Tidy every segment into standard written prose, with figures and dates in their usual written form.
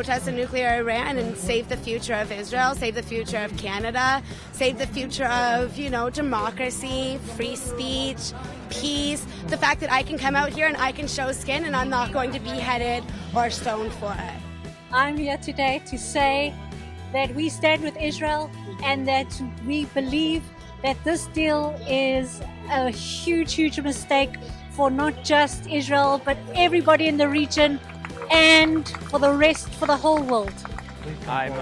protest a nuclear Iran and save the future of Israel, save the future of Canada, save the future of, democracy, free speech, peace. The fact that I can come out here and I can show skin and I'm not going to be beheaded or stoned for it. I'm here today to say that we stand with Israel and that we believe that this deal is a huge, huge mistake for not just Israel, but everybody in the region and for the whole world. I'm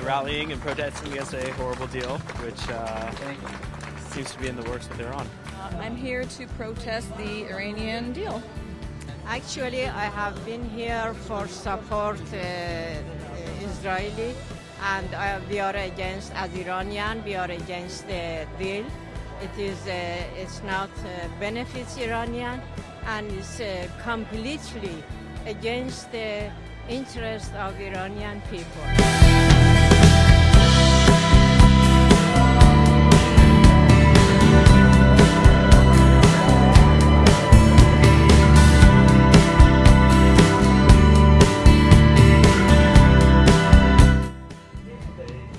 rallying and protesting against a horrible deal, which seems to be in the works with Iran. I'm here to protest the Iranian deal. Actually, I have been here for support Israeli, and we are against, as Iranian, we are against the deal. It's not benefits Iranian, and it's completely against the interest of Iranian people.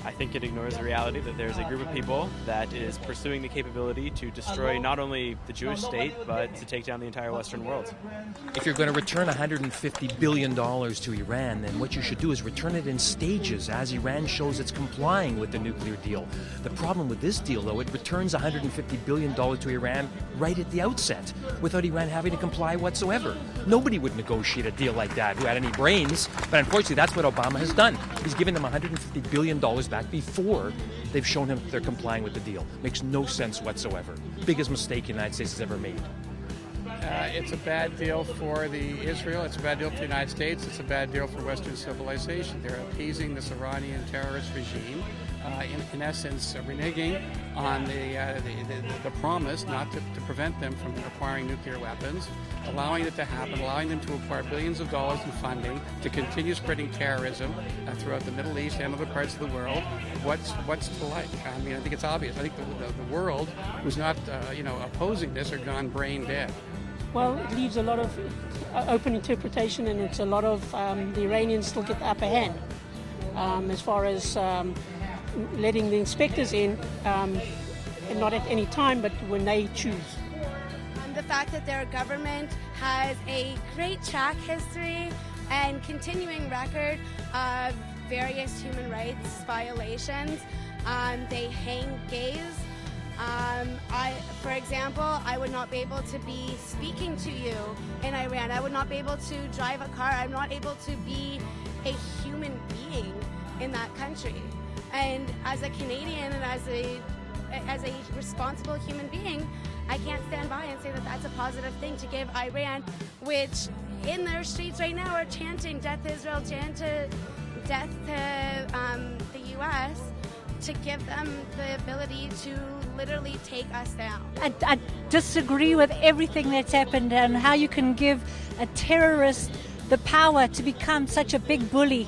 I think it ignores the reality that there's a group of people that is pursuing the capability to destroy not only the Jewish state, but to take down the entire Western world. If you're going to return $150 billion to Iran, then what you should do is return it in stages as Iran shows it's complying with the nuclear deal. The problem with this deal, though, it returns $150 billion to Iran right at the outset without Iran having to comply whatsoever. Nobody would negotiate a deal like that who had any brains, but unfortunately that's what Obama has done. He's given them $150 billion back before they've shown him they're complying with the deal. Makes no sense whatsoever. Biggest mistake the United States has ever made. It's a bad deal for Israel, it's a bad deal for the United States, it's a bad deal for Western civilization. They're appeasing this Iranian terrorist regime, in essence reneging on the promise not to prevent them from acquiring nuclear weapons, allowing it to happen, allowing them to acquire billions of dollars in funding to continue spreading terrorism throughout the Middle East and other parts of the world. What's to like? I mean, I think it's obvious. I think the world who's not opposing this are gone brain dead. Well, it leaves a lot of open interpretation, and it's a lot of the Iranians still get the upper hand as far as letting the inspectors in, and not at any time, but when they choose. The fact that their government has a great track history and continuing record of various human rights violations. They hang gays. For example, I would not be able to be speaking to you in Iran. I would not be able to drive a car. I'm not able to be a human being in that country. And as a Canadian and as a responsible human being, I can't stand by and say that that's a positive thing to give Iran, which in their streets right now are chanting "Death to Israel," death to the U.S., to give them the ability to literally take us down. I disagree with everything that's happened and how you can give a terrorist the power to become such a big bully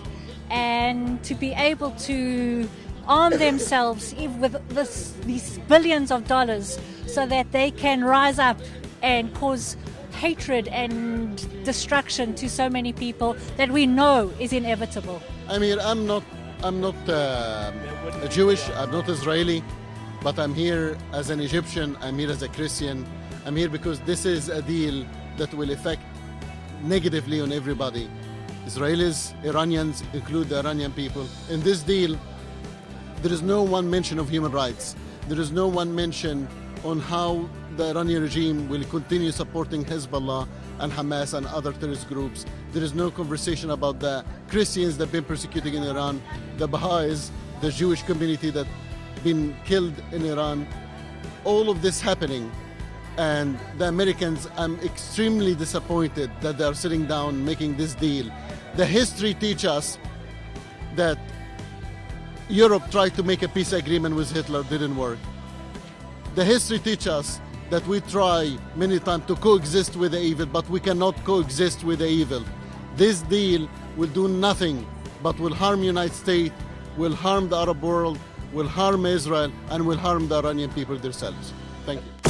and to be able to arm themselves with these billions of dollars so that they can rise up and cause hatred and destruction to so many people that we know is inevitable. I mean, I'm not Jewish, I'm not Israeli, but I'm here as an Egyptian, I'm here as a Christian. I'm here because this is a deal that will affect negatively on everybody. Israelis, Iranians, include the Iranian people. In this deal, there is no one mention of human rights. There is no one mention on how the Iranian regime will continue supporting Hezbollah and Hamas and other terrorist groups. There is no conversation about the Christians that have been persecuted in Iran, the Baha'is, the Jewish community that been killed in Iran. All of this happening, and the Americans, I'm extremely disappointed that they are sitting down making this deal. The history teaches us that Europe tried to make a peace agreement with Hitler, didn't work. The history teaches us that we try many times to coexist with the evil, but we cannot coexist with the evil. This deal will do nothing but will harm the United States, will harm the Arab world, will harm Israel, and will harm the Iranian people themselves. Thank you.